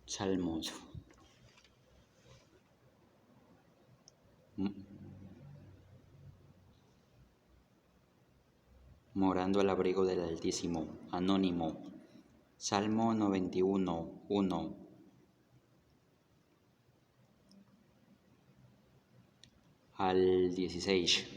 Salmos. Morando al abrigo del Altísimo. Anónimo. Salmo 91, 1 al 16.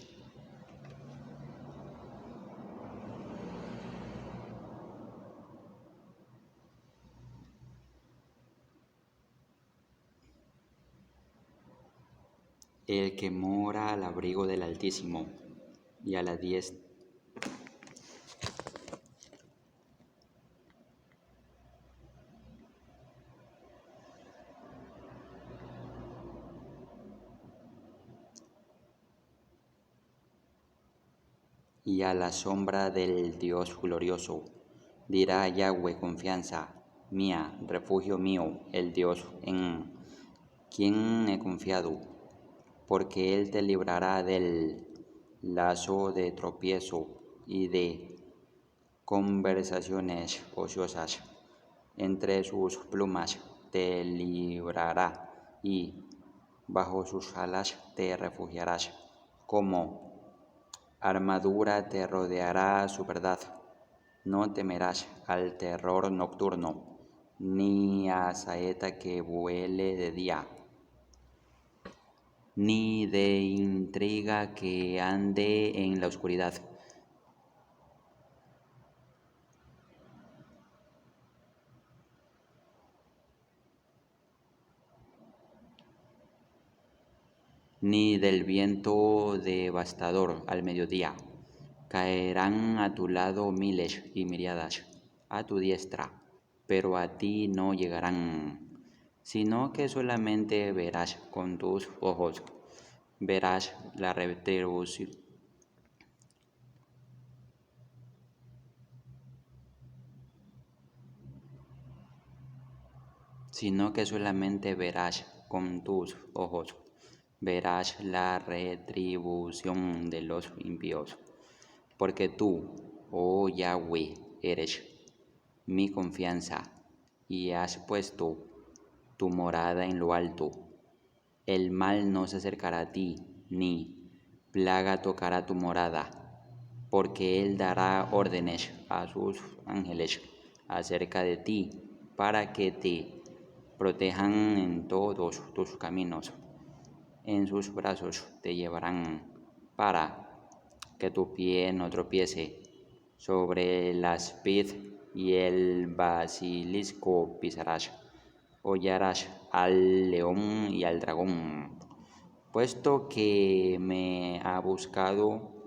El que mora al abrigo del Altísimo y a la diestra y a la sombra del Dios glorioso, dirá Yahweh, confianza mía, refugio mío, el Dios en quien he confiado, porque Él te librará del lazo de tropiezo y de conversaciones ociosas. Entre sus plumas te librará y bajo sus alas te refugiarás. Como armadura te rodeará su verdad. No temerás al terror nocturno, ni a saeta que vuele de día, ni de intriga que ande en la oscuridad, ni del viento devastador al mediodía. Caerán a tu lado miles y miriadas a tu diestra, pero a ti no llegarán, sino que solamente verás con tus ojos, verás la retribución. Sino que solamente verás con tus ojos, verás la retribución de los impíos. Porque tú, oh Yahweh, eres mi confianza y has puesto tu morada en lo alto. El mal no se acercará a ti, ni plaga tocará tu morada, porque Él dará órdenes a sus ángeles acerca de ti, para que te protejan en todos tus caminos. En sus brazos te llevarán, para que tu pie no tropiece. Sobre el áspid y el basilisco pisarás. Hollarás al león y al dragón. Puesto que me ha buscado,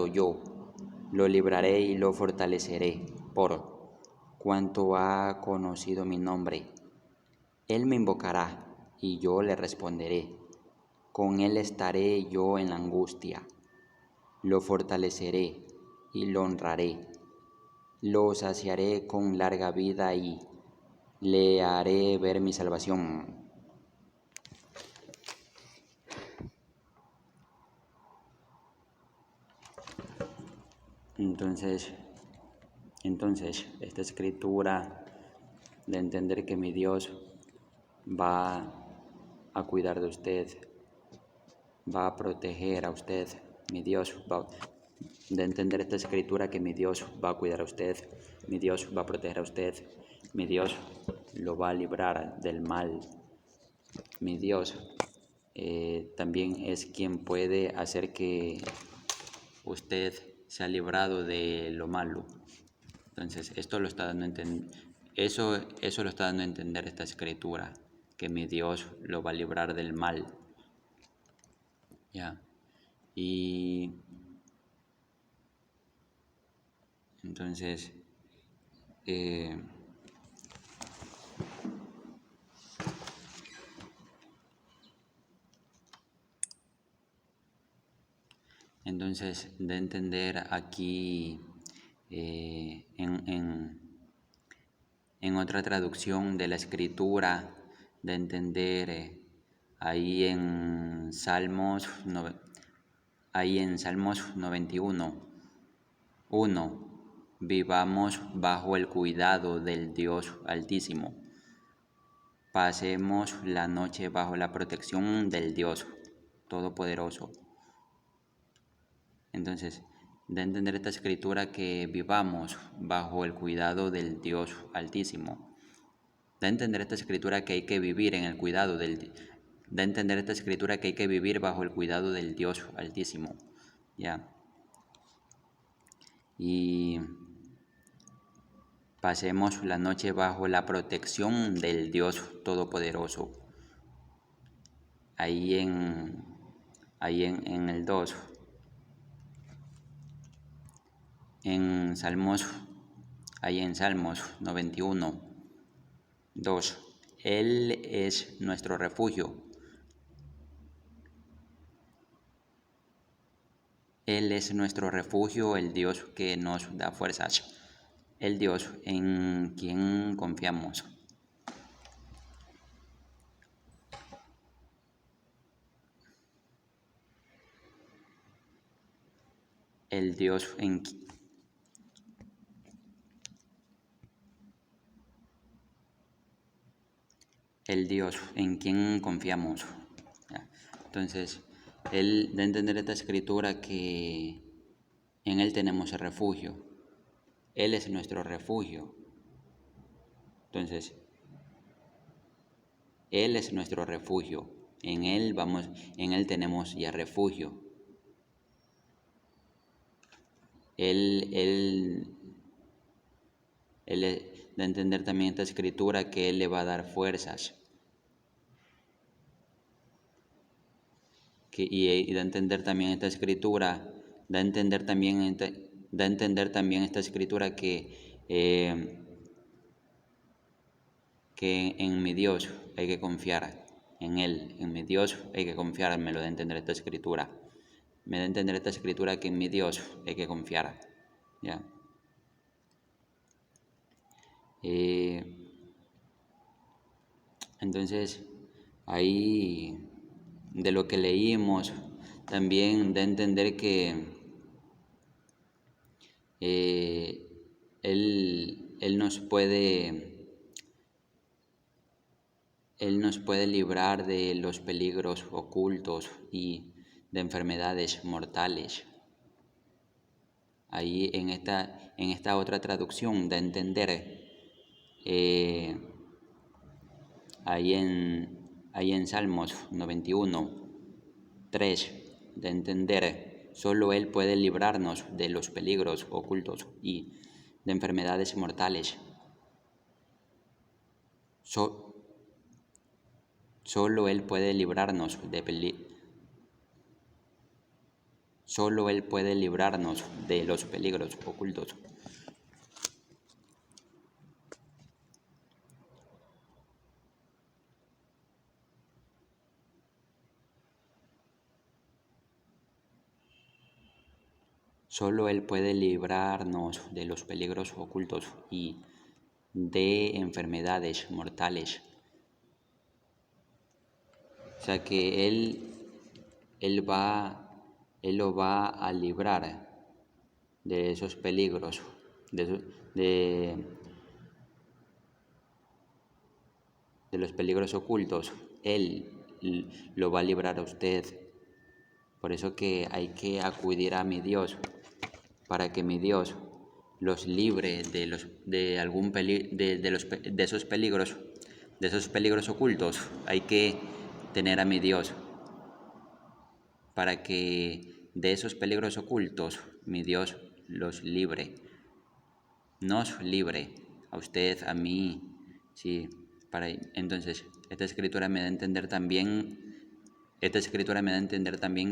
yo, lo libraré y lo fortaleceré, por cuanto ha conocido mi nombre. Él me invocará y yo le responderé. Con él estaré yo en la angustia. Lo fortaleceré y lo honraré. Lo saciaré con larga vida y le haré ver mi salvación. Entonces, esta escritura de entender que mi Dios va a cuidar de usted, va a proteger a usted, de entender esta escritura que mi Dios va a cuidar a usted, mi Dios va a proteger a usted, mi Dios lo va a librar del mal, mi Dios también es quien puede hacer que usted sea librado de lo malo. Entonces, esto lo está dando a entender, eso lo está dando a entender esta escritura, que mi Dios lo va a librar del mal. Ya. Y entonces, de entender aquí en otra traducción de la escritura, de entender ahí en Salmos ahí en Salmos 91, 1. Vivamos bajo el cuidado del Dios Altísimo. Pasemos la noche bajo la protección del Dios Todopoderoso. Entonces, da a entender esta escritura que vivamos bajo el cuidado del Dios Altísimo. Da a entender esta escritura que hay que vivir en el cuidado del... Da a entender esta escritura que hay que vivir bajo el cuidado del Dios Altísimo. Ya. Y pasemos la noche bajo la protección del Dios Todopoderoso. Ahí en el 2. En Salmos, ahí en Salmos 91, 2. Él es nuestro refugio. Él es nuestro refugio, el Dios que nos da fuerzas, el Dios en quien confiamos. El Dios en quien confiamos. ¿Ya? Entonces, Él da a entender esta escritura que en Él tenemos el refugio. Él es nuestro refugio. Entonces, Él es nuestro refugio. En Él tenemos ya refugio. Él da a entender también esta escritura que Él le va a dar fuerzas. Y da a entender también esta escritura, da a entender también esta escritura que en mi Dios hay que confiar, en Él, en mi Dios hay que confiar, me lo da a entender esta escritura. Me da a entender esta escritura que en mi Dios hay que confiar. ¿Ya? Entonces, ahí de lo que leímos, también da a entender que Él nos puede librar de los peligros ocultos y de enfermedades mortales. Ahí en esta otra traducción da a entender, ahí en Salmos 91, 3, da a entender, solo Él puede librarnos de los peligros ocultos y de enfermedades mortales. Solo Él puede librarnos Solo Él puede librarnos de los peligros ocultos. Solo Él puede librarnos de los peligros ocultos y de enfermedades mortales. O sea que Él lo va a librar de esos peligros, de los peligros ocultos. Él lo va a librar a usted. Por eso que hay que acudir a mi Dios, para que mi Dios los libre de esos peligros ocultos. Hay que tener a mi Dios para que de esos peligros ocultos mi Dios los libre, nos libre a usted, a mí, sí. Entonces, esta escritura me da a entender también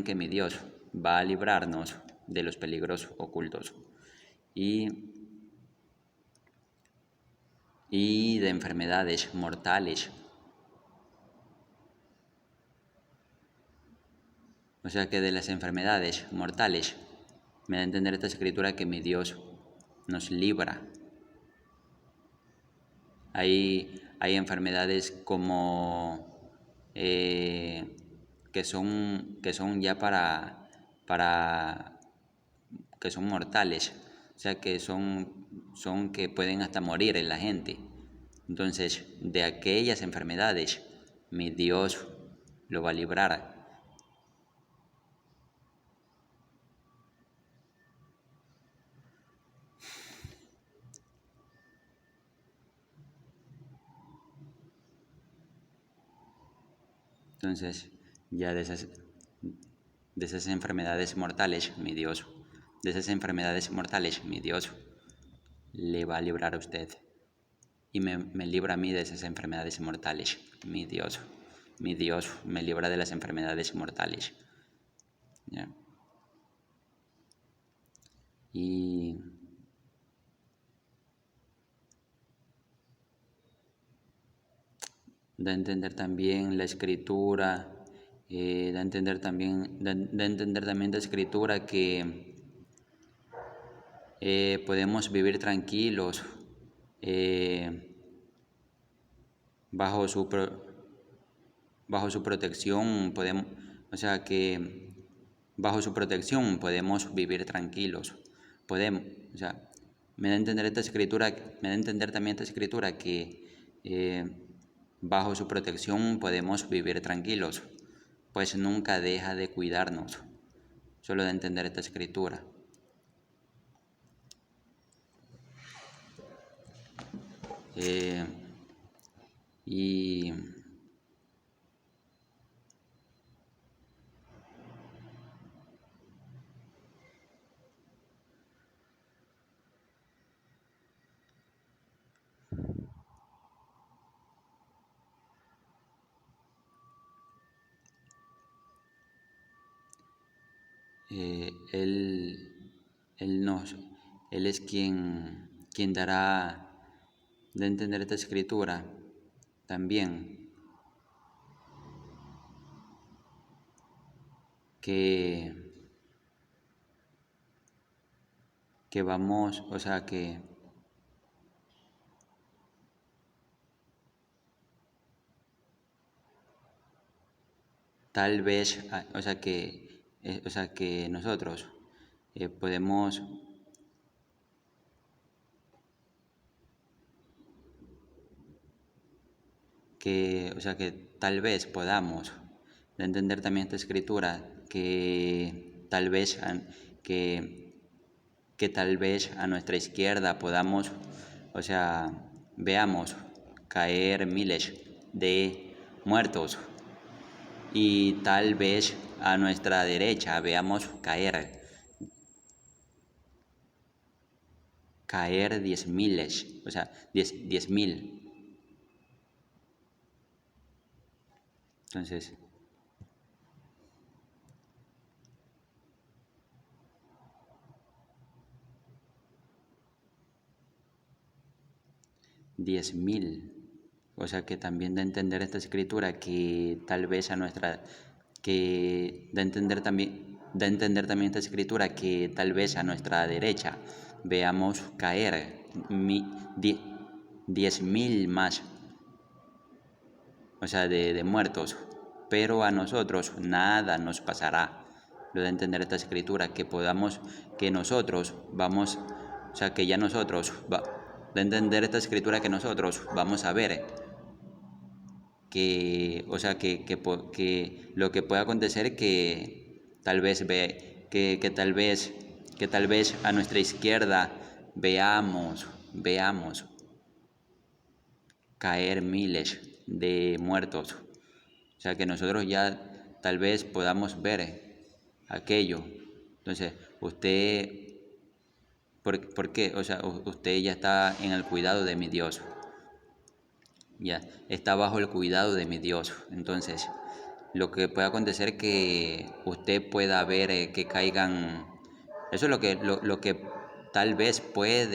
que mi Dios va a librarnos de los peligros ocultos y de enfermedades mortales. O sea que de las enfermedades mortales me da a entender esta escritura que mi Dios nos libra. Hay enfermedades como que son ya para para que son mortales, o sea que son que pueden hasta morir en la gente. Entonces, de aquellas enfermedades, mi Dios lo va a librar. Entonces, ya de esas enfermedades mortales, mi Dios, de esas enfermedades mortales, mi Dios le va a librar a usted. Y me libra a mí de esas enfermedades mortales, mi Dios. Mi Dios me libra de las enfermedades mortales. ¿Ya? Y da a entender también la escritura, da a entender también, da a entender también la escritura que podemos vivir tranquilos eh, bajo bajo su protección, podemos, o sea que bajo su protección podemos vivir tranquilos, podemos, o sea, me da a entender esta escritura, me da a entender también esta escritura que bajo su protección podemos vivir tranquilos, pues nunca deja de cuidarnos, solo da a entender esta escritura. Y él, nos, él es quien dará de entender esta escritura también, que, que vamos, o sea que tal vez, o sea que nosotros podemos o sea que tal vez podamos entender también esta escritura que tal vez que tal vez a nuestra izquierda podamos, o sea, veamos caer miles de muertos y tal vez a nuestra derecha veamos caer 10.000, o sea, 10.000. Entonces, 10.000. O sea que también da a entender esta escritura que tal vez a nuestra, que da a entender también esta escritura que tal vez a nuestra derecha veamos caer 10.000 más, o sea, de muertos, pero a nosotros nada nos pasará. Lo da a entender esta escritura, que podamos, que nosotros vamos, o sea, que ya nosotros, da a entender esta escritura que nosotros vamos a ver que, o sea, que lo que pueda acontecer que tal vez que tal vez a nuestra izquierda veamos caer miles de muertos. O sea, que nosotros ya tal vez podamos ver aquello. Entonces, usted, ¿por qué? O sea, usted ya está en el cuidado de mi Dios. Ya, está bajo el cuidado de mi Dios. Entonces, lo que puede acontecer es que usted pueda ver que caigan, eso es lo que tal vez pueda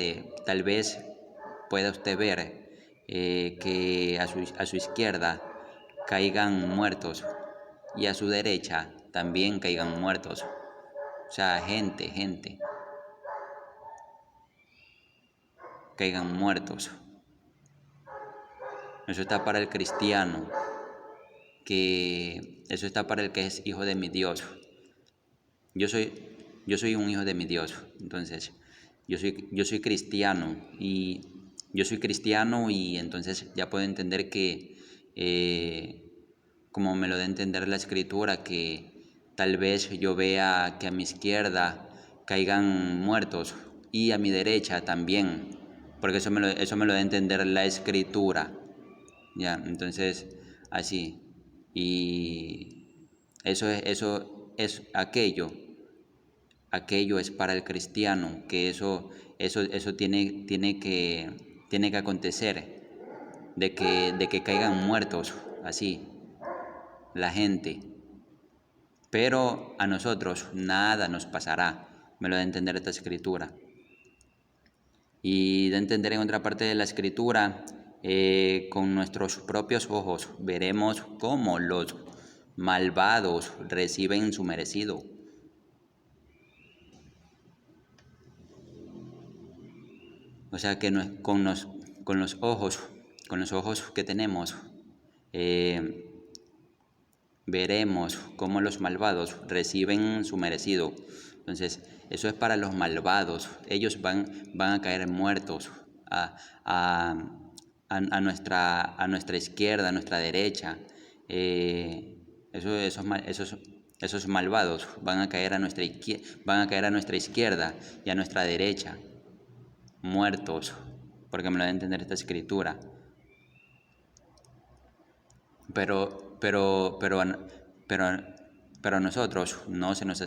usted ver, que a su izquierda caigan muertos y a su derecha también caigan muertos. O sea, gente, caigan muertos. Eso está para el cristiano, que eso está para el que es hijo de mi Dios. Yo soy, yo soy un hijo de mi Dios, entonces yo soy cristiano y yo soy cristiano y entonces ya puedo entender que, como me lo da a entender la escritura, que tal vez yo vea que a mi izquierda caigan muertos y a mi derecha también, porque eso me lo da a entender la escritura, ya, entonces así, y eso es aquello es para el cristiano, que eso tiene que acontecer, de que caigan muertos, así, la gente. Pero a nosotros nada nos pasará, me lo da a entender esta escritura. Y de entender en otra parte de la escritura, con nuestros propios ojos veremos cómo los malvados reciben su merecido. O sea que con los ojos que tenemos, eh, veremos cómo los malvados reciben su merecido. Entonces, eso es para los malvados. Ellos van a caer muertos a, a nuestra izquierda, a nuestra derecha. Esos malvados van a caer a nuestra izquierda y a nuestra derecha, muertos, porque me lo da a entender esta escritura. Pero, pero, pero, pero, pero a nosotros no se nos,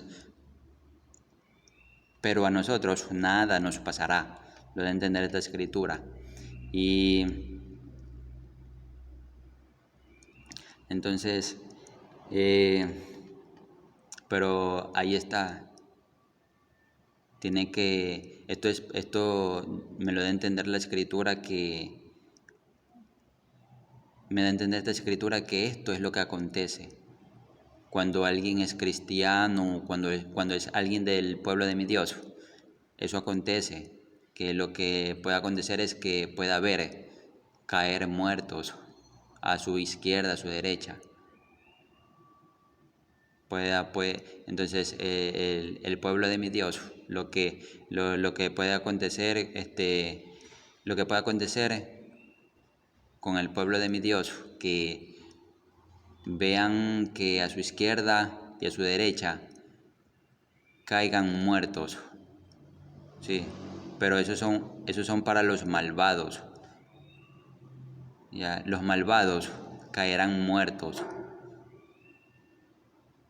pero a nosotros nada nos pasará. Lo da a entender esta escritura. Y entonces, eh, pero ahí está. Esto me lo da a entender la escritura me da a entender esta escritura que esto es lo que acontece cuando alguien es cristiano, cuando es alguien del pueblo de mi Dios. Eso acontece, que lo que puede acontecer es que pueda haber caer muertos a su izquierda, a su derecha. Entonces el pueblo de mi Dios, lo que puede acontecer, lo que puede acontecer con el pueblo de mi Dios, que vean que a su izquierda y a su derecha caigan muertos, sí, pero esos son para los malvados, ya, los malvados caerán muertos,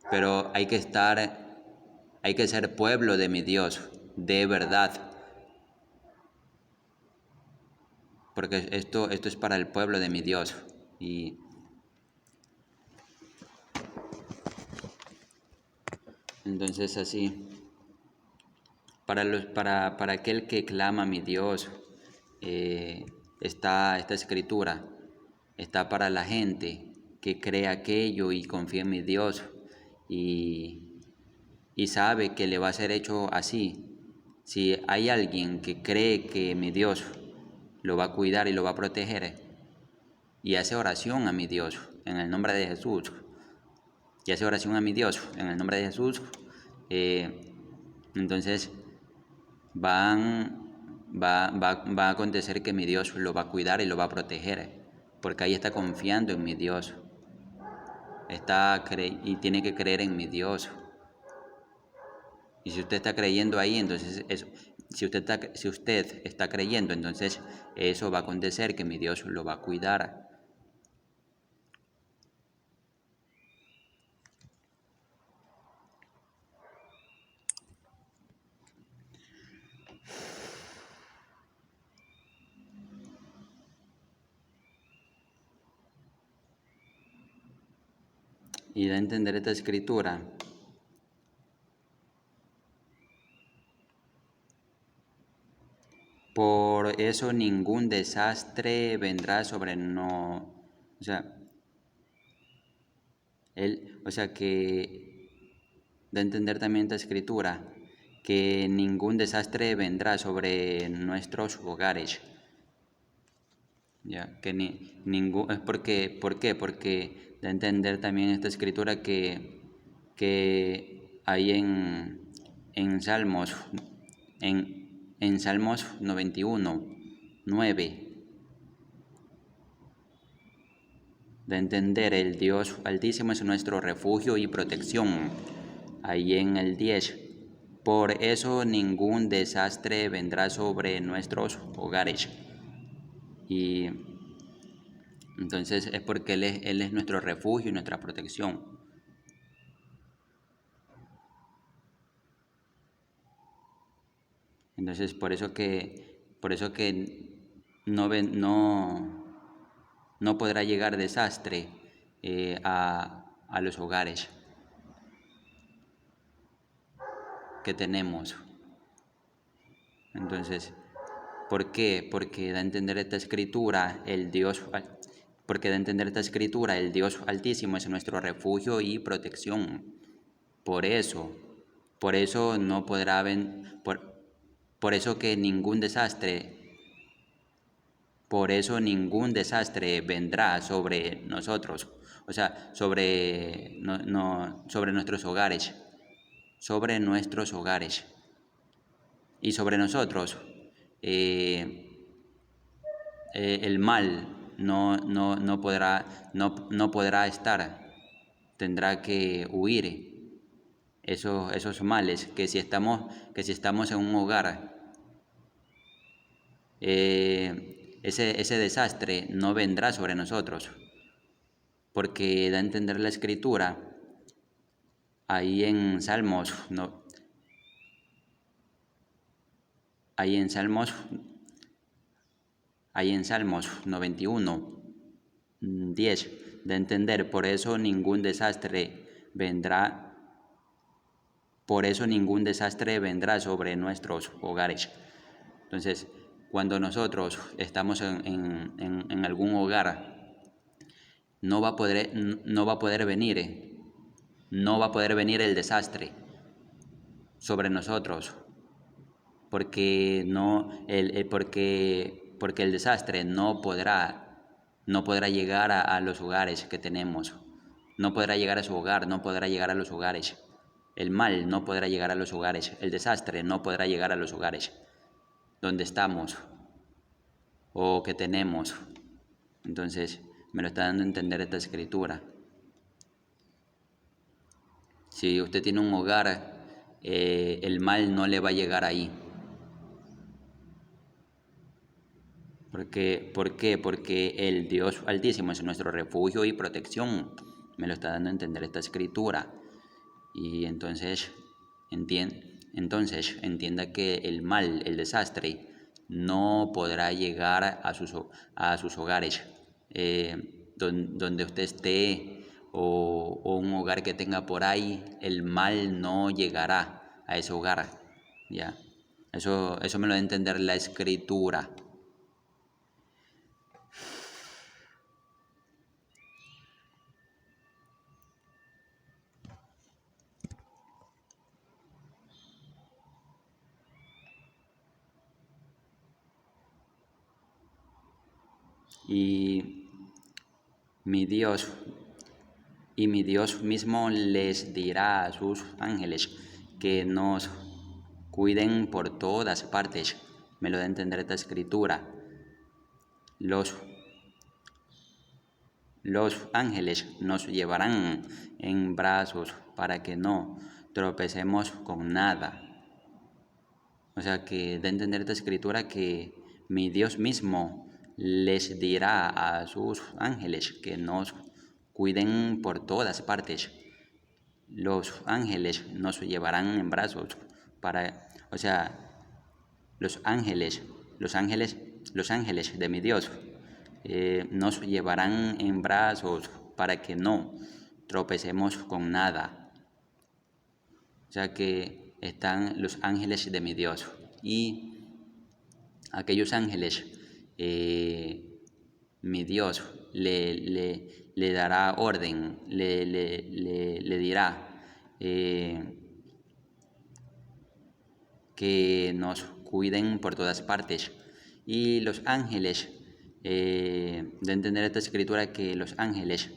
pero hay que ser pueblo de mi Dios, de verdad, porque esto es para el pueblo de mi Dios. Y entonces así, para aquel que clama a mi Dios, esta escritura está para la gente que cree aquello y confía en mi Dios y, y sabe que le va a ser hecho así. Si hay alguien que cree que mi Dios lo va a cuidar y lo va a proteger y hace oración a mi Dios en el nombre de Jesús, y hace oración a mi Dios en el nombre de Jesús, entonces va a acontecer que mi Dios lo va a cuidar y lo va a proteger, porque ahí está confiando en mi Dios, y tiene que creer en mi Dios. Y si usted está creyendo ahí, entonces si usted está creyendo, entonces eso va a acontecer, que mi Dios lo va a cuidar. Y da a entender esta escritura. Por eso ningún desastre vendrá sobre no, o sea, o sea que da a entender también esta escritura que ningún desastre vendrá sobre nuestros hogares. Ya, que ningún es ¿por qué? Porque da a entender también esta escritura que ahí en Salmos, en Salmos 91, 9, de entender el Dios Altísimo es nuestro refugio y protección. Ahí en el 10, por eso ningún desastre vendrá sobre nuestros hogares. Y entonces es porque Él es nuestro refugio y nuestra protección. Entonces por eso que no podrá llegar desastre a los hogares que tenemos. Entonces, ¿por qué? Porque da a entender esta escritura, porque da a entender esta escritura, el Dios Altísimo es nuestro refugio y protección. Por eso no podrá por eso que ningún desastre vendrá sobre nosotros, o sea, sobre nuestros hogares, y sobre nosotros. El mal no podrá estar, tendrá que huir. Esos males, que si estamos en un hogar, ese desastre no vendrá sobre nosotros, porque da a entender la escritura ahí en Salmos, no, ahí en Salmos 91, 10, de entender, por eso ningún desastre vendrá sobre nuestros hogares. Entonces, cuando nosotros estamos en algún hogar, no va a poder venir el desastre sobre nosotros, porque el desastre no podrá llegar a los hogares que tenemos, no podrá llegar a su hogar, no podrá llegar a los hogares. El mal no podrá llegar a los hogares, el desastre no podrá llegar a los hogares donde estamos o que tenemos. Entonces, me lo está dando a entender esta escritura. Si usted tiene un hogar, el mal no le va a llegar ahí. ¿Por qué? Porque el Dios Altísimo es nuestro refugio y protección. Me lo está dando a entender esta escritura. Y entonces entienda que el mal, el desastre, no podrá llegar a sus hogares. Donde usted esté o un hogar que tenga por ahí, el mal no llegará a ese hogar. ¿Ya? Eso me lo da a entender la escritura. Y mi Dios mismo les dirá a sus ángeles que nos cuiden por todas partes. Me lo da a entender esta escritura. Los ángeles nos llevarán en brazos para que no tropecemos con nada. O sea que da a entender esta escritura que mi Dios mismo les dirá a sus ángeles que nos cuiden por todas partes. Los ángeles nos llevarán en brazos o sea, los ángeles de mi Dios nos llevarán en brazos para que no tropecemos con nada. O sea que están los ángeles de mi Dios y aquellos ángeles, mi Dios le dará orden, le dirá que nos cuiden por todas partes. Y los ángeles, de entender esta escritura que los ángeles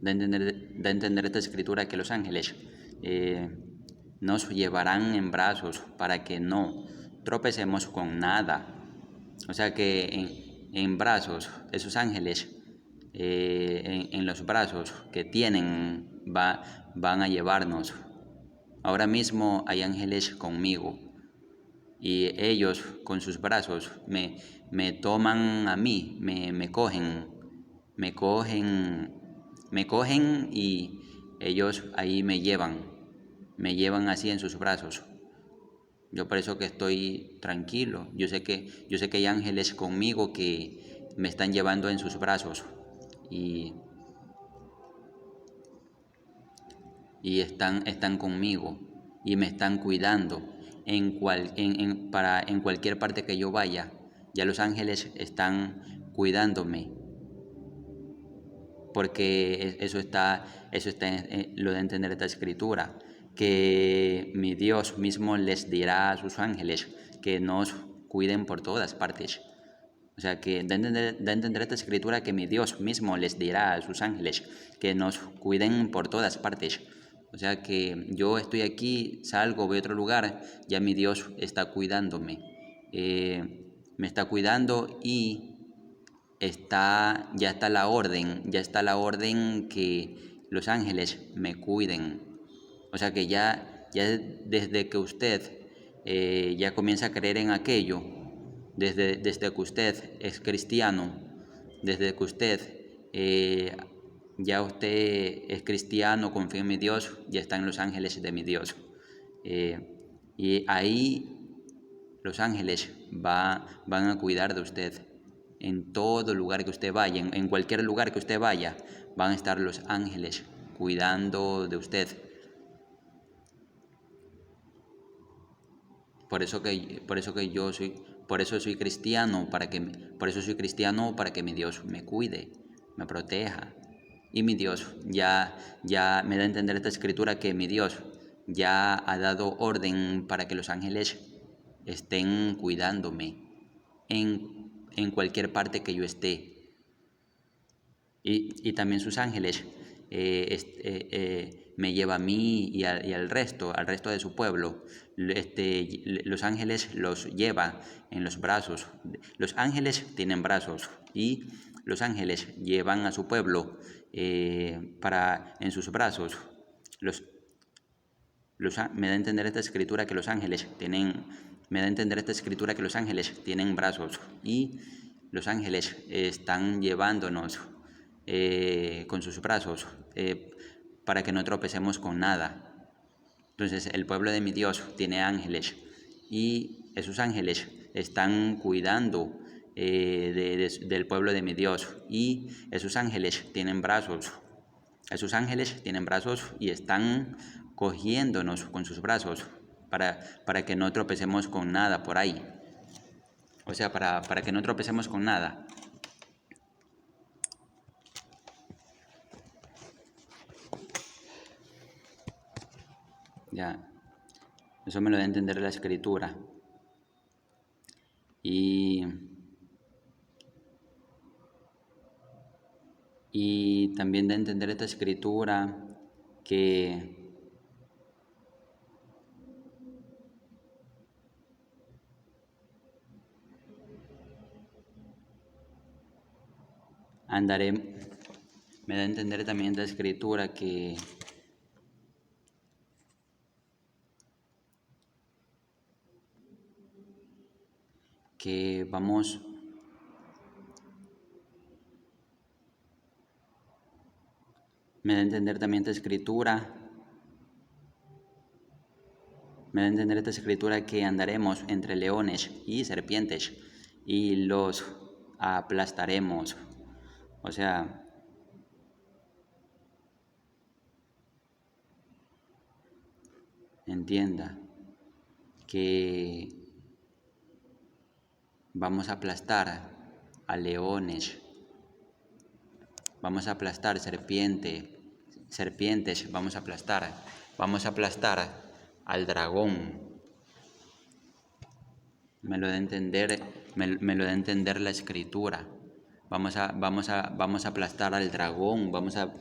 Da a entender esta escritura que los ángeles nos llevarán en brazos para que no tropecemos con nada. O sea que en brazos, esos ángeles, en los brazos que tienen, van a llevarnos. Ahora mismo hay ángeles conmigo y ellos con sus brazos me toman a mí, me cogen, me cogen, me cogen y ellos ahí me llevan así en sus brazos. Yo por eso que estoy tranquilo. Yo sé que hay ángeles conmigo que me están llevando en sus brazos y están conmigo y me están cuidando en cualquier parte que yo vaya. Ya los ángeles están cuidándome, porque eso está lo de entender esta escritura, que mi Dios mismo les dirá a sus ángeles que nos cuiden por todas partes. O sea, que da a entender esta escritura que mi Dios mismo les dirá a sus ángeles que nos cuiden por todas partes. O sea, que yo estoy aquí, salgo, voy a otro lugar, ya mi Dios está cuidándome. Me está cuidando y ya está la orden que los ángeles me cuiden. O sea que ya desde que usted ya comienza a creer en aquello, desde que usted es cristiano, desde que ya usted es cristiano, confía en mi Dios, ya están los ángeles de mi Dios. Y ahí los ángeles van a cuidar de usted. En todo lugar que usted vaya, en cualquier lugar que usted vaya, van a estar los ángeles cuidando de usted. Por eso soy cristiano, por eso soy cristiano, para que mi Dios me cuide, me proteja. Y mi Dios ya me da a entender esta escritura que mi Dios ya ha dado orden para que los ángeles estén cuidándome en cualquier parte que yo esté. Y también sus ángeles me lleva a mí y al resto de su pueblo. Los ángeles los lleva en los brazos. Los ángeles tienen brazos y los ángeles llevan a su pueblo en sus brazos. Me da a entender esta escritura que los ángeles tienen brazos y los ángeles están llevándonos con sus brazos para que no tropecemos con nada. Entonces el pueblo de mi Dios tiene ángeles y esos ángeles están cuidando del pueblo de mi Dios, y esos ángeles tienen brazos. Esos ángeles tienen brazos y están cogiéndonos con sus brazos para que no tropecemos con nada por ahí. O sea, para que no tropecemos con nada. Ya, eso me lo da a entender la escritura. Y también da a entender esta escritura que me da a entender también esta escritura que vamos me da a entender también esta escritura que andaremos entre leones y serpientes y los aplastaremos. O sea, entienda que vamos a aplastar a leones, vamos a aplastar serpientes, vamos a aplastar al dragón. Me lo da a entender la escritura. Vamos a aplastar al dragón, vamos a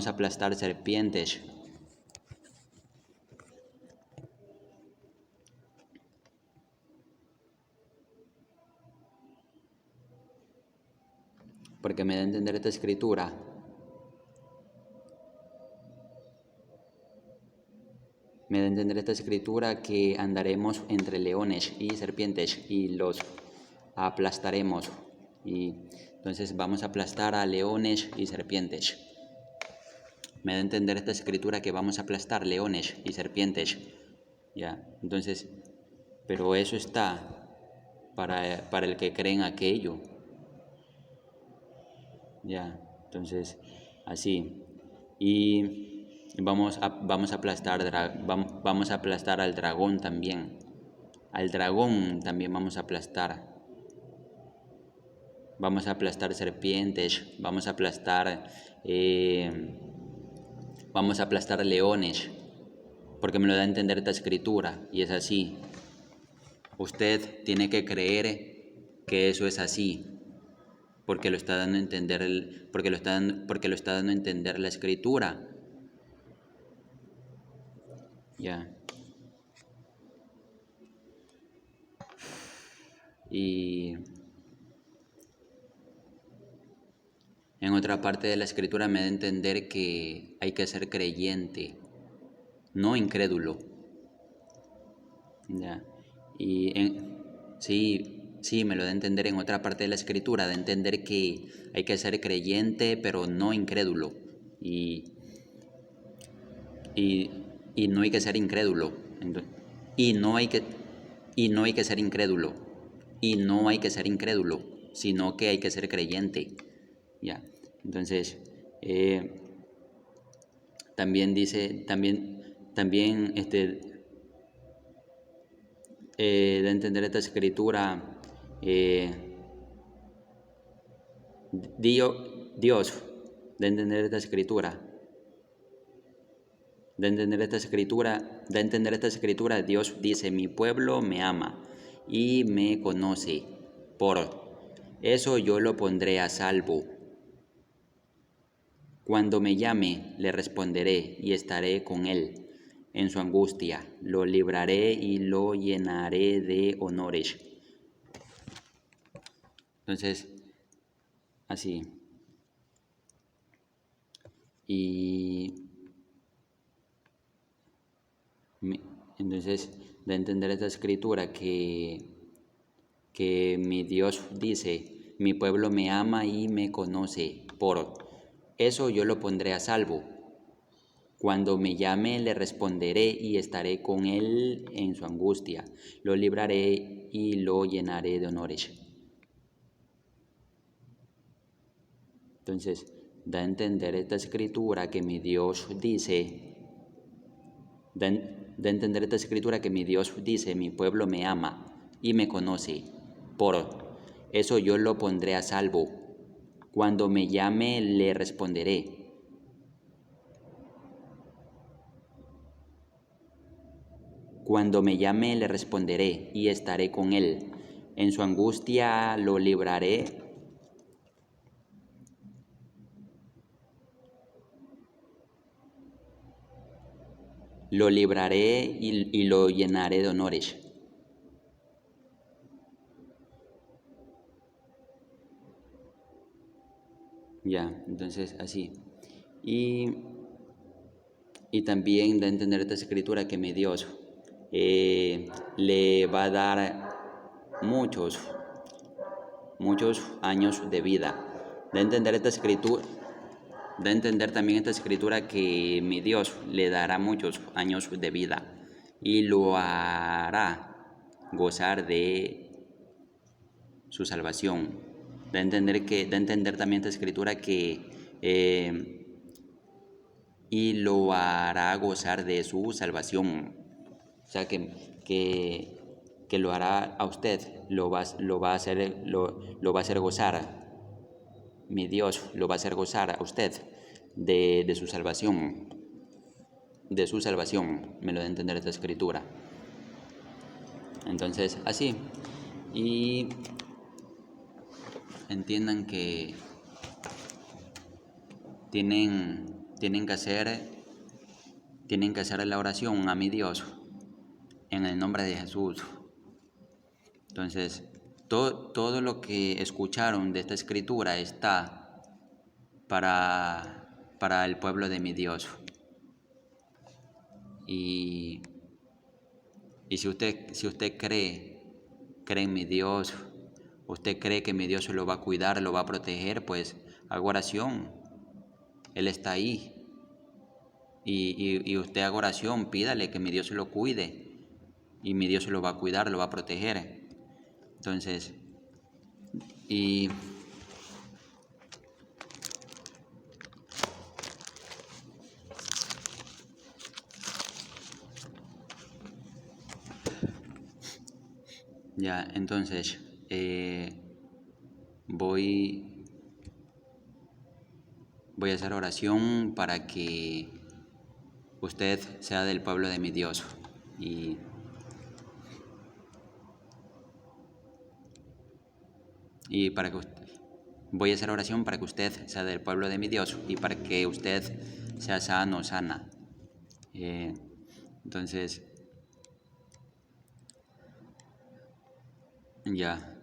aplastar serpientes. Porque me da a entender esta escritura. Me da a entender esta escritura que andaremos entre leones y serpientes y los aplastaremos. Y entonces vamos a aplastar a leones y serpientes. Me da a entender esta escritura que vamos a aplastar leones y serpientes. Ya, entonces, pero eso está para el que cree en aquello. Ya, entonces, así. Y vamos a aplastar al dragón también. Al dragón también vamos a aplastar. Vamos a aplastar serpientes, vamos a aplastar leones, porque me lo da a entender esta escritura y es así. Usted tiene que creer que eso es así, porque lo está dando a entender porque lo está dando a entender la escritura. Ya. Y en otra parte de la escritura me da a entender que hay que ser creyente, no incrédulo. Ya. Sí, me lo da a entender en otra parte de la escritura, de entender que hay que ser creyente, pero no incrédulo. Y no hay que ser incrédulo. Y no hay que ser incrédulo. Y no hay que ser incrédulo, sino que hay que ser creyente. Ya. Entonces, también dice, da a entender esta escritura, Dios, da a entender esta escritura, Dios dice, mi pueblo me ama y me conoce, por eso yo lo pondré a salvo. Cuando me llame, le responderé y estaré con él. En su angustia, lo libraré y lo llenaré de honores. Entonces, así. Y entonces, da a entender esta escritura que mi Dios dice, mi pueblo me ama y me conoce, por eso yo lo pondré a salvo. Cuando me llame le responderé y estaré con él en su angustia. Lo libraré y lo llenaré de honores. Entonces, da a entender esta escritura que mi Dios dice, da a entender esta escritura que mi Dios dice, mi pueblo me ama y me conoce. Por eso yo lo pondré a salvo. Cuando me llame le responderé. Cuando me llame le responderé y estaré con él. En su angustia lo libraré. Lo libraré y lo llenaré de honores. Ya, entonces así. Y también da a entender esta escritura que mi Dios le va a dar muchos años de vida. Da a entender esta escritura. Da a entender también esta escritura que mi Dios le dará muchos años de vida y lo hará gozar de su salvación. Da a entender también esta escritura que y lo hará gozar de su salvación. O sea que lo hará a usted, lo va a hacer gozar. Mi Dios lo va a hacer gozar a usted de su salvación. De su salvación, me lo da a entender esta escritura. Entonces, así. Y entiendan que tienen que hacer la oración a mi Dios en el nombre de Jesús. Entonces, todo lo que escucharon de esta escritura está para el pueblo de mi Dios. Y si usted cree en mi Dios, usted cree que mi Dios lo va a cuidar, lo va a proteger, pues haga oración. Él está ahí. Y usted haga oración, pídale que mi Dios lo cuide. Y mi Dios lo va a cuidar, lo va a proteger. Entonces, y ya, entonces, voy a hacer oración para que usted sea del pueblo de mi Dios. Y para que voy a hacer oración para que usted sea del pueblo de mi Dios y para que usted sea sano o sana. Entonces, ya.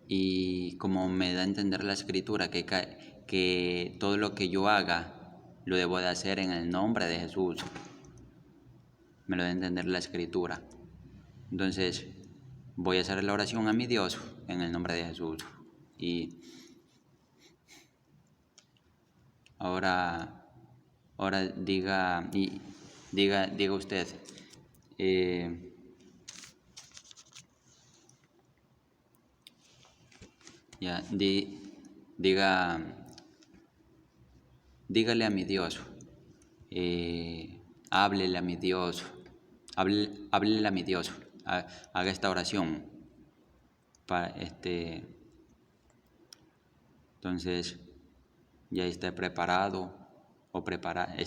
Y como me da a entender la escritura que todo lo que yo haga lo debo de hacer en el nombre de Jesús. Me lo da a entender la escritura. Entonces, voy a hacer la oración a mi Dios en el nombre de Jesús. Y ahora diga usted, ya, dígale a mi Dios, háblele a mi Dios, háblele a mi Dios, haga esta oración. Entonces, ya esté preparado o preparada, ya,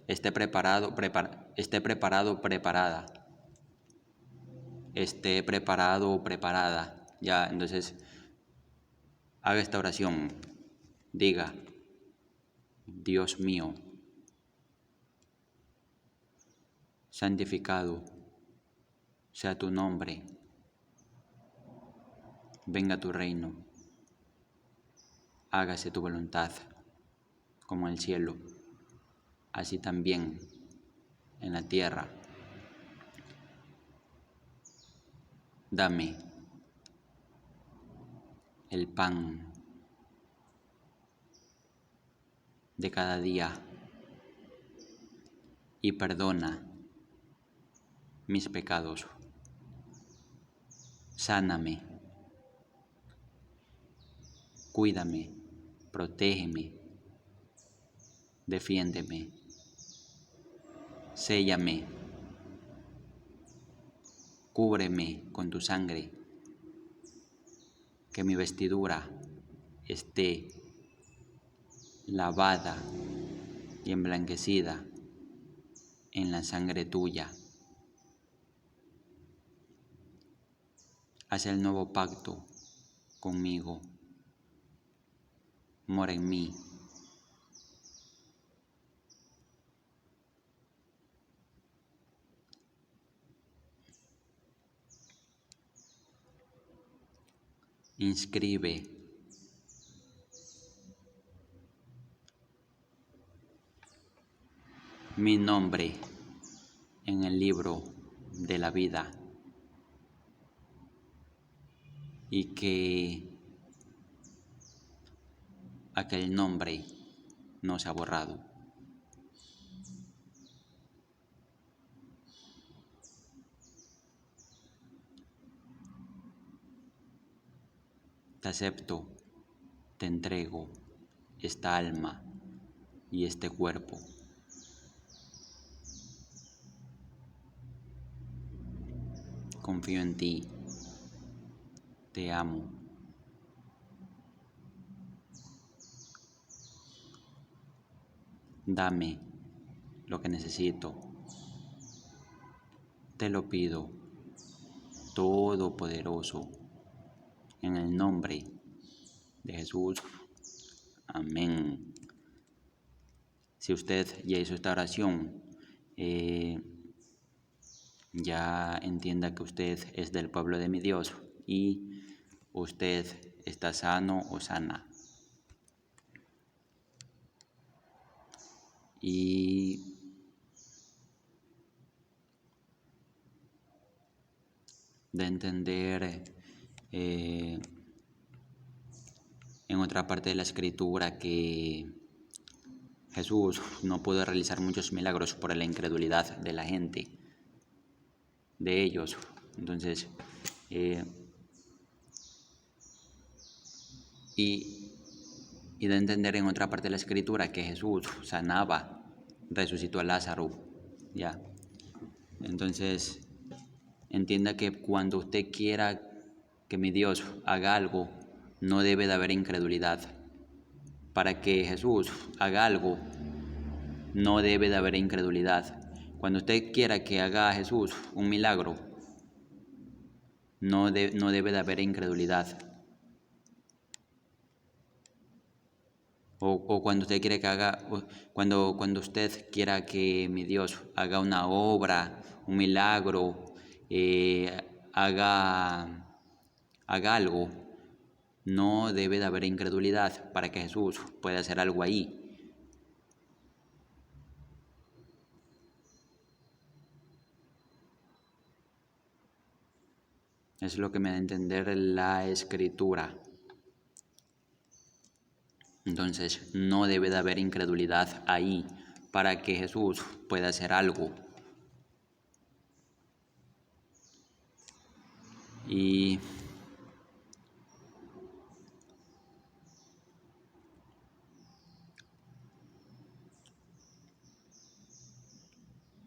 esté preparado, preparada, esté preparado o preparada, ya. Entonces, haga esta oración, diga: Dios mío, santificado sea tu nombre, venga tu reino, hágase tu voluntad, como en el cielo, así también en la tierra. Dame el pan de cada día y perdona mis pecados. Sáname, cuídame, protégeme, defiéndeme, séllame, cúbreme con tu sangre, que mi vestidura esté lavada y emblanquecida en la sangre tuya. Haz el nuevo pacto conmigo, mora en mí. Inscribe mi nombre en el libro de la vida y que aquel nombre no se ha borrado. Te acepto, te entrego esta alma y este cuerpo. Confío en ti, te amo. Dame lo que necesito. Te lo pido Todopoderoso. En el nombre de Jesús. Amén. Si usted ya hizo esta oración, ya entienda que usted es del pueblo de mi Dios y usted está sano o sana. Y de entender en otra parte de la escritura que Jesús no pudo realizar muchos milagros por la incredulidad de la gente, de ellos. Entonces, y de entender en otra parte de la escritura que Jesús sanaba, resucitó a Lázaro, ya. Entonces, entienda que cuando usted quiera que mi Dios haga algo, no debe de haber incredulidad. Para que Jesús haga algo, no debe de haber incredulidad. Cuando usted quiera que haga a Jesús un milagro, no debe de haber incredulidad. O cuando usted quiere que haga, cuando usted quiera que mi Dios haga una obra, un milagro, haga algo, no debe de haber incredulidad para que Jesús pueda hacer algo ahí. Es lo que me da a entender la escritura. Entonces, no debe de haber incredulidad ahí para que Jesús pueda hacer algo. Y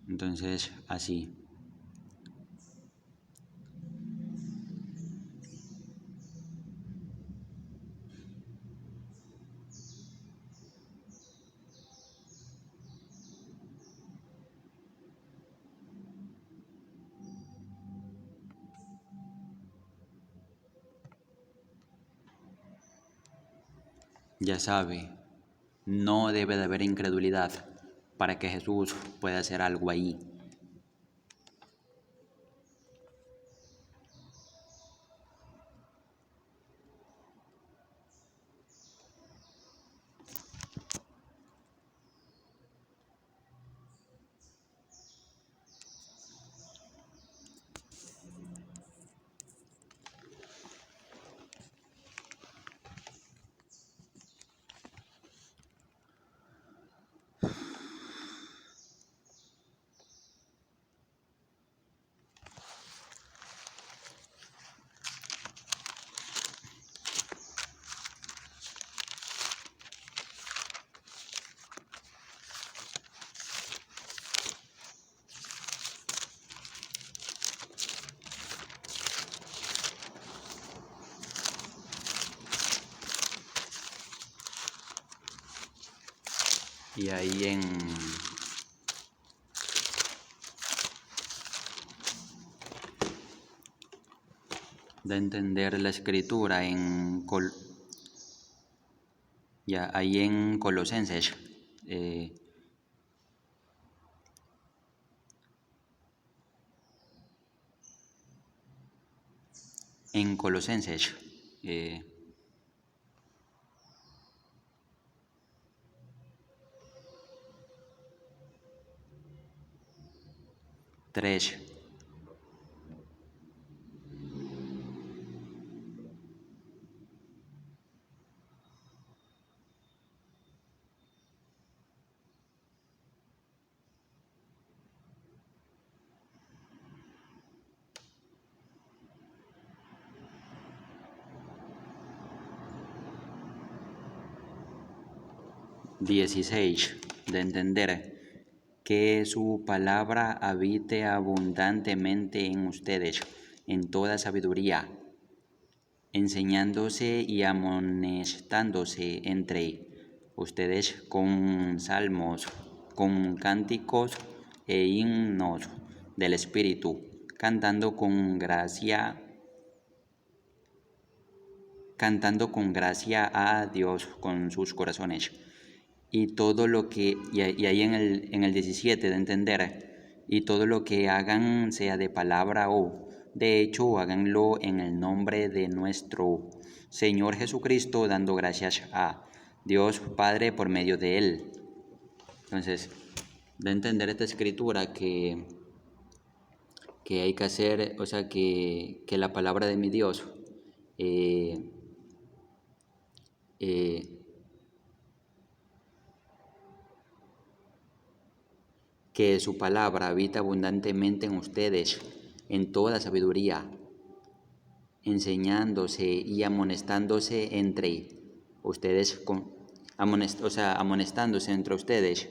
entonces, así. Ya sabe, no debe de haber incredulidad para que Jesús pueda hacer algo ahí. Y ahí de entender la escritura ahí en Colosenses, en Colosenses, 3. ...16... de entender que su palabra habite abundantemente en ustedes, en toda sabiduría, enseñándose y amonestándose entre ustedes con salmos, con cánticos e himnos del Espíritu, cantando con gracia a Dios con sus corazones. Y todo lo que, y ahí en el 17 de entender, y todo lo que hagan, sea de palabra o de hecho, háganlo en el nombre de nuestro Señor Jesucristo, dando gracias a Dios Padre por medio de Él. Entonces, de entender esta escritura que hay que hacer, o sea, que la palabra de mi Dios eh, eh, que su palabra habita abundantemente en ustedes, en toda sabiduría, enseñándose y amonestándose entre ustedes, amonestándose entre ustedes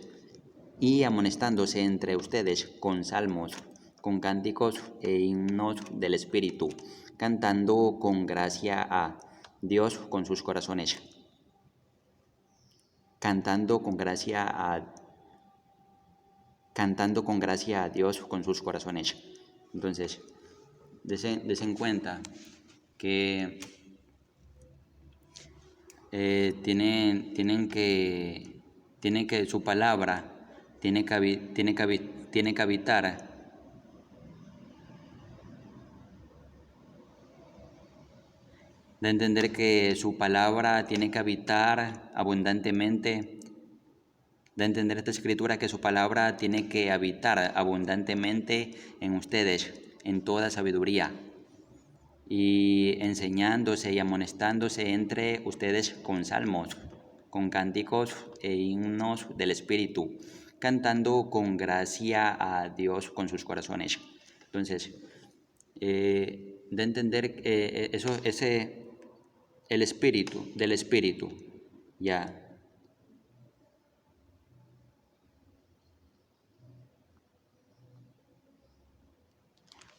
y amonestándose entre ustedes con salmos, con cánticos e himnos del Espíritu, cantando con gracia a Dios con sus corazones. Cantando con gracia a Dios con sus corazones. Entonces, desen cuenta que tienen que su palabra tiene que habitar de entender que su palabra tiene que habitar abundantemente, de entender esta escritura que su palabra tiene que habitar abundantemente en ustedes, en toda sabiduría, y enseñándose y amonestándose entre ustedes con salmos, con cánticos e himnos del Espíritu, cantando con gracia a Dios con sus corazones. Entonces, de entender el espíritu, del Espíritu, ya.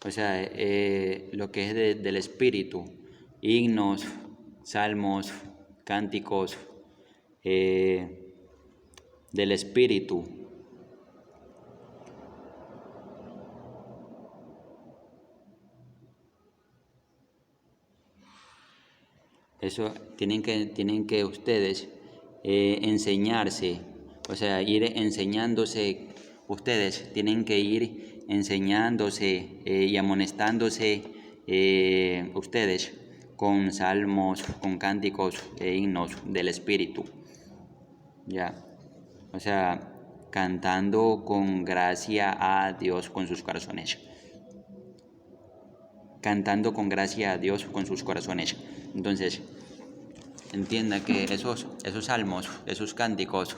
O sea, lo que es del Espíritu, himnos, salmos, cánticos del Espíritu. Eso tienen que ustedes enseñarse, o sea, ir enseñándose, ustedes tienen que ir enseñándose y amonestándose ustedes con salmos, con cánticos e himnos del Espíritu, ya, o sea, cantando con gracia a Dios con sus corazones. Cantando con gracia a Dios con sus corazones. Entonces, entienda que esos salmos, esos cánticos,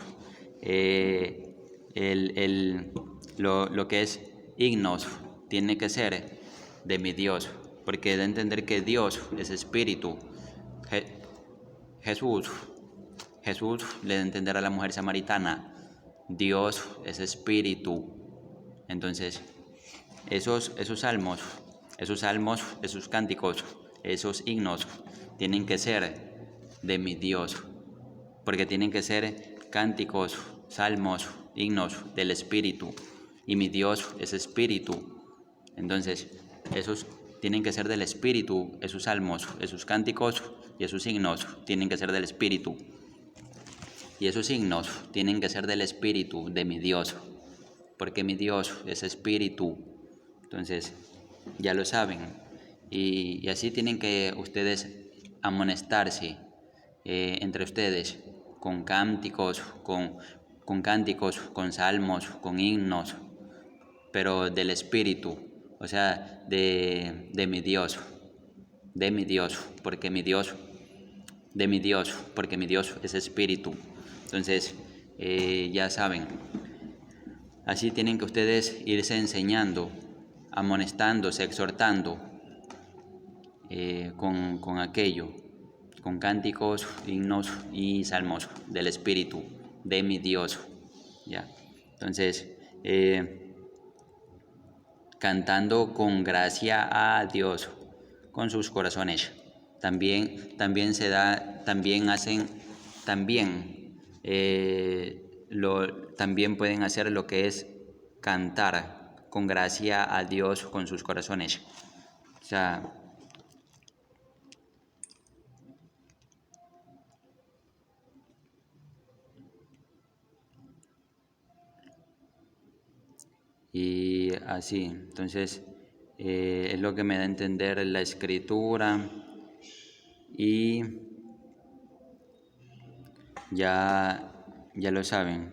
lo que es himnos, tiene que ser de mi Dios, porque de entender que Dios es espíritu. Jesús le da a entender a la mujer samaritana, Dios es espíritu. Entonces, esos salmos, esos cánticos, esos himnos tienen que ser de mi Dios, porque tienen que ser cánticos, salmos, himnos del Espíritu, y mi Dios es Espíritu. Entonces, esos tienen que ser del Espíritu, esos salmos, esos cánticos y esos himnos tienen que ser del Espíritu. Y esos himnos tienen que ser del Espíritu, de mi Dios, porque mi Dios es Espíritu. Entonces, ya lo saben. Y así tienen que ustedes amonestarse entre ustedes con cánticos, con salmos, con himnos, pero del Espíritu, o sea, de mi Dios, porque mi Dios, de mi Dios, porque mi Dios es Espíritu. Entonces, ya saben, así tienen que ustedes irse enseñando, amonestándose, exhortando con aquello, con cánticos, himnos y salmos del Espíritu, de mi Dios. ¿Ya? Entonces, cantando con gracia a Dios con sus corazones. También se da, también hacen, también pueden hacer lo que es cantar con gracia a Dios con sus corazones. O sea, y así, entonces es lo que me da a entender la escritura y ya lo saben,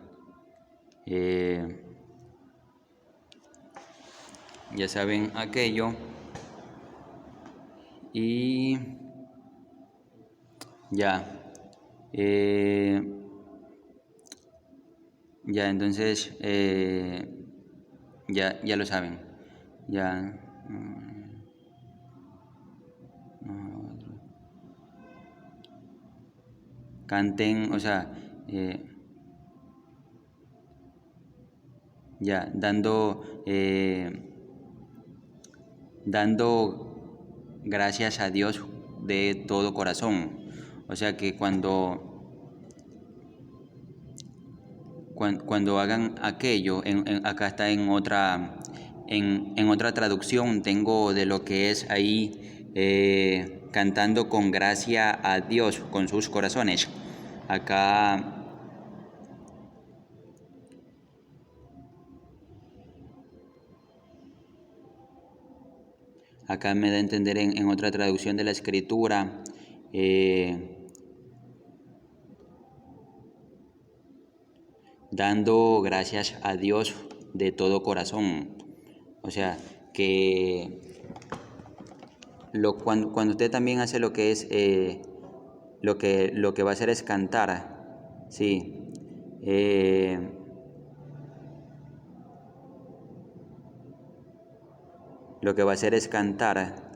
ya saben aquello y ya, ya entonces ya lo saben, ya. Canten, o sea, ya, dando gracias a Dios de todo corazón. O sea que cuando hagan aquello, acá está en otra traducción, tengo de lo que es ahí cantando con gracia a Dios con sus corazones. Acá me da a entender en otra traducción de la escritura, dando gracias a Dios de todo corazón. O sea, que cuando usted también hace lo que es, lo que va a hacer es cantar, sí. Lo que va a hacer es cantar,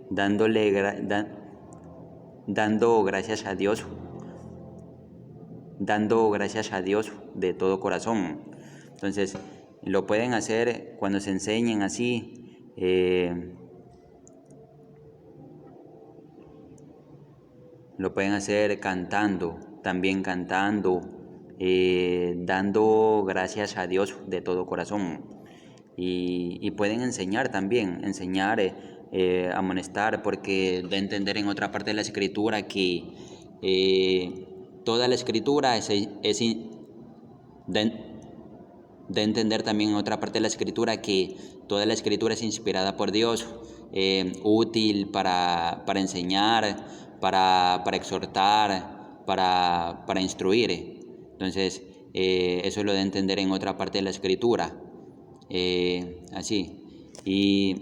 dando gracias a Dios, de todo corazón. Entonces, lo pueden hacer cuando se enseñen así, lo pueden hacer cantando, también cantando, dando gracias a Dios de todo corazón. Y pueden enseñar también, amonestar, porque da a entender en otra parte de la escritura que toda la escritura da a entender también en otra parte de la escritura que toda la escritura es inspirada por Dios, útil para enseñar, para exhortar, para instruir. Entonces, eso lo da a entender en otra parte de la escritura. Así. Y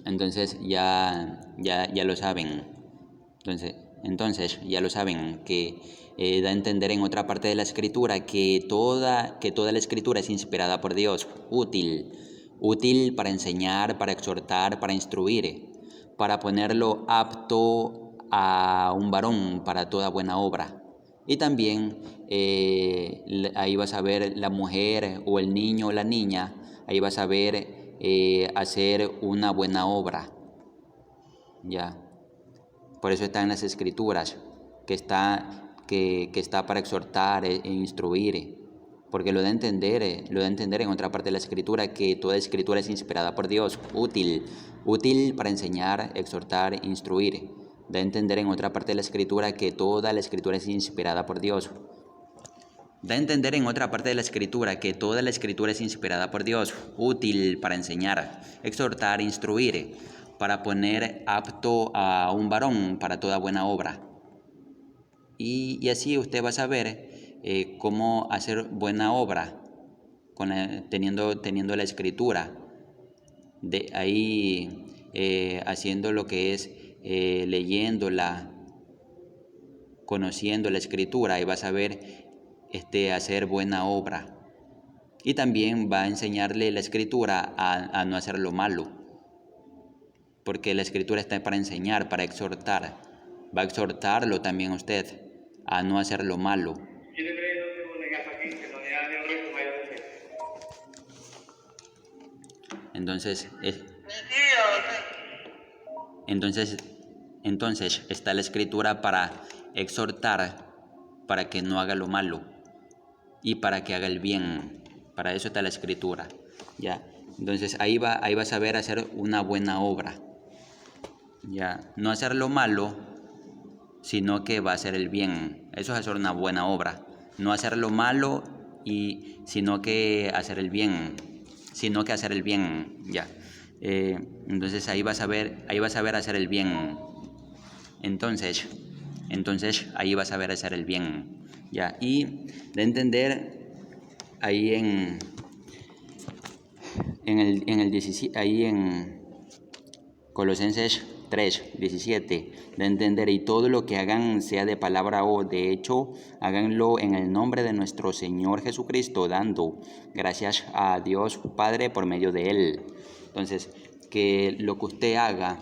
entonces ya lo saben. Entonces ya lo saben que da a entender en otra parte de la escritura que toda la escritura es inspirada por Dios, útil para enseñar, para exhortar, para instruir, para ponerlo apto a un varón para toda buena obra. Y también ahí vas a ver la mujer o el niño o la niña, ahí vas a ver hacer una buena obra. Ya. Por eso está en las escrituras, que está para exhortar e instruir. Porque lo da a entender en otra parte de la escritura que toda escritura es inspirada por Dios, útil para enseñar, exhortar, instruir. Da a entender en otra parte de la escritura que toda la escritura es inspirada por Dios. Da a entender en otra parte de la escritura que toda la escritura es inspirada por Dios, útil para enseñar, exhortar, instruir, para poner apto a un varón para toda buena obra. Y así usted va a saber cómo hacer buena obra teniendo la escritura. De ahí haciendo lo que es leyéndola, conociendo la escritura, y vas a ver hacer buena obra. Y también va a enseñarle la escritura a no hacer lo malo, porque la escritura está para enseñar, para exhortar. Va a exhortarlo también usted a no hacer lo malo. Entonces está la escritura para exhortar, para que no haga lo malo y para que haga el bien, Para eso está la escritura. Ya. Entonces ahí va a saber hacer una buena obra. Ya. No hacer lo malo, sino que va a hacer el bien. Eso es hacer una buena obra. No hacer lo malo sino que hacer el bien. Sino que hacer el bien. Ya. Entonces ahí va a saber hacer el bien. Entonces ahí vas a ver hacer el bien. Ya. Y de entender ahí en el 17, ahí en Colosenses 3:17, de entender, y todo lo que hagan, sea de palabra o de hecho, háganlo en el nombre de nuestro Señor Jesucristo, dando gracias a Dios Padre por medio de Él. Entonces, que lo que usted haga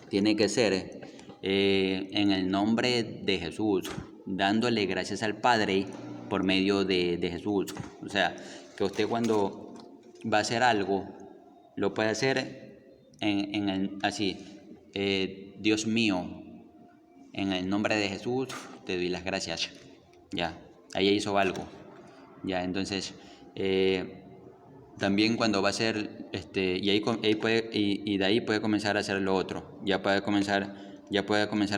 tiene que ser en el nombre de Jesús, dándole gracias al Padre por medio de Jesús. O sea, que usted cuando va a hacer algo, lo puede hacer así, Dios mío, en el nombre de Jesús te doy las gracias. Ya, ahí hizo algo. Ya, entonces, también cuando va a ser, y de ahí puede comenzar a hacer lo otro. Ya puede comenzar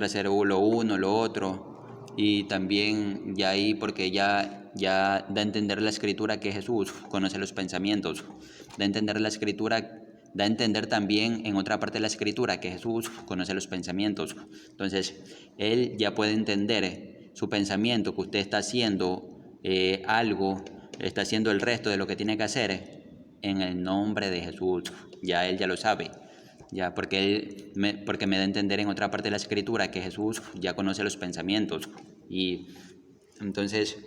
a hacer lo uno, lo otro. Y también ya ahí, porque ya da a entender la escritura que Jesús conoce los pensamientos. Da a entender la escritura, da a entender también en otra parte de la escritura que Jesús conoce los pensamientos. Entonces, Él ya puede entender su pensamiento, que usted está haciendo algo, está haciendo el resto de lo que tiene que hacer en el nombre de Jesús. Ya Él ya lo sabe. Ya, porque me da a entender en otra parte de la escritura que Jesús ya conoce los pensamientos. Y entonces,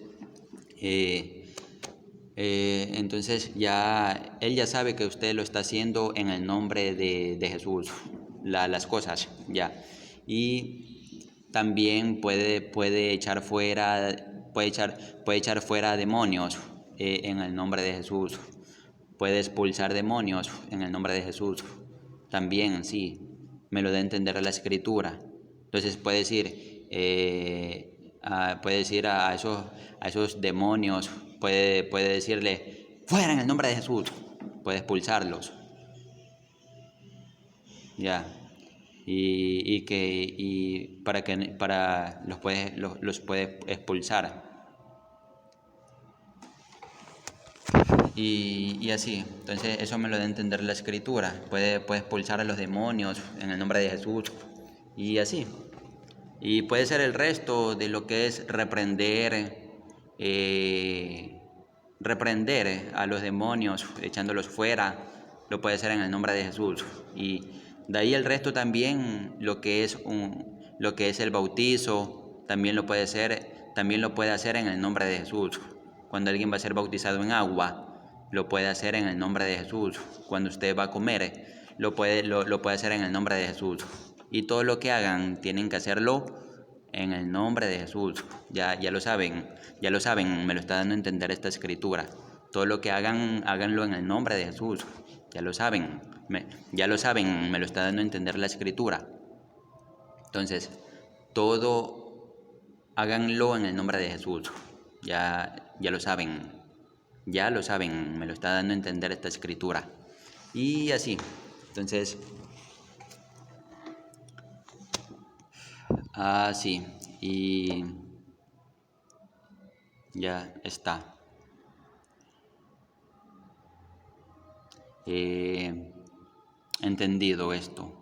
ya Él ya sabe que usted lo está haciendo en el nombre de Jesús, las cosas, ya. Y también puede echar fuera demonios en el nombre de Jesús. Puede expulsar demonios en el nombre de Jesús. También, sí, me lo da a entender la escritura. Entonces puede decir a esos demonios, puede decirle, fuera en el nombre de Jesús. Puede expulsarlos. Ya. Para los puede expulsar. Y así, entonces eso me lo da a entender la escritura. Puede expulsar a los demonios en el nombre de Jesús. Y así. Y puede ser el resto de lo que es reprender a los demonios, echándolos fuera. Lo puede hacer en el nombre de Jesús. Y de ahí el resto también, lo que es el bautizo, también lo puede hacer en el nombre de Jesús. Cuando alguien va a ser bautizado en agua, lo puede hacer en el nombre de Jesús. Cuando usted va a comer, lo puede hacer en el nombre de Jesús. Y todo lo que hagan, tienen que hacerlo en el nombre de Jesús. Ya lo saben, me lo está dando a entender esta escritura. Todo lo que hagan, háganlo en el nombre de Jesús. Ya lo saben, me lo está dando a entender la escritura. Entonces, todo háganlo en el nombre de Jesús. Ya lo saben. Ya lo saben, me lo está dando a entender esta escritura. Y así, entonces, así, y ya está. Entendido esto.